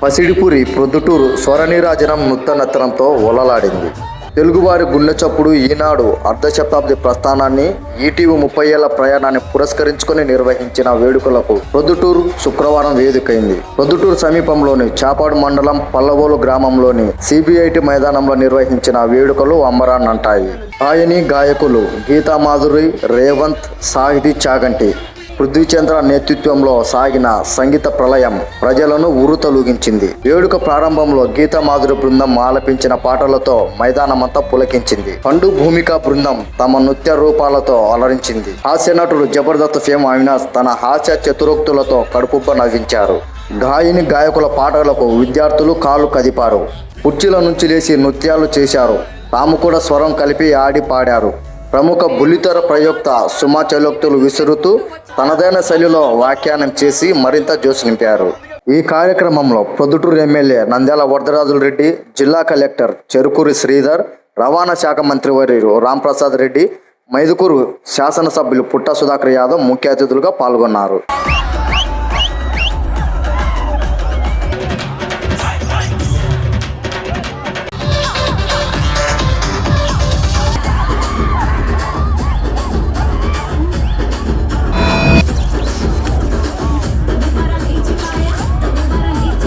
పసిడిపురి ప్రొద్దుటూరు స్వరనీరాజనం నృత్యనత్తనంతో ఒలలాడింది. తెలుగువారి గుండె చప్పుడు ఈనాడు అర్ధశతాబ్ది ప్రస్థానాన్ని, ఈటీవీ 30 ఏళ్ల ప్రయాణాన్ని పురస్కరించుకొని నిర్వహించిన వేడుకలకు ప్రొద్దుటూరు శుక్రవారం వేదికైంది. ప్రొద్దుటూరు సమీపంలోని చాపాడు మండలం పల్లవోలు గ్రామంలోని సిబిఐటి మైదానంలో నిర్వహించిన వేడుకలు అంబరాన్నంటాయి. గాయని గాయకులు గీతామాధురి, రేవంత్, సాహితీ చాగంటి, పృథ్వీచంద్ర నేతృత్వంలో సాగిన సంగీత ప్రళయం ప్రజలను ఉర్రూతలూగించింది. వేడుక ప్రారంభంలో గీతామాధురి బృందం ఆలపించిన పాటలతో మైదానమంతా పులకించింది. పండు భూమిక బృందం తమ నృత్య రూపాలతో అలరించింది. హాస్య నటుడు జబర్దస్త్ ఫేమ్ అవినాష్ తన హాస్య చతురోక్తులతో కడుపుబ్బ నవ్వించారు. గాయని గాయకుల పాటలకు విద్యార్థులు కాళ్ళు కదిపారు. కుర్చీల నుంచి లేచి నృత్యాలు చేశారు. తాము కూడా స్వరం కలిపి ఆడి పాడారు. ప్రముఖ బుల్లితెర ప్రయోక్త సుమా చలోక్తులు విసురుతూ తనదైన శైలిలో వ్యాఖ్యానం చేసి మరింత జోష్ నింపారు. ఈ కార్యక్రమంలో ప్రొద్దుటూరు ఎమ్మెల్యే నంద్యాల వరదరాజుల రెడ్డి, జిల్లా కలెక్టర్ చెరుకూరి శ్రీధర్, రవాణా శాఖ మంత్రివర్యులు రాంప్రసాద్ రెడ్డి, మైదుకూరు శాసనసభ్యులు పుట్ట సుధాకర్ యాదవ్ ముఖ్య అతిథులుగా పాల్గొన్నారు.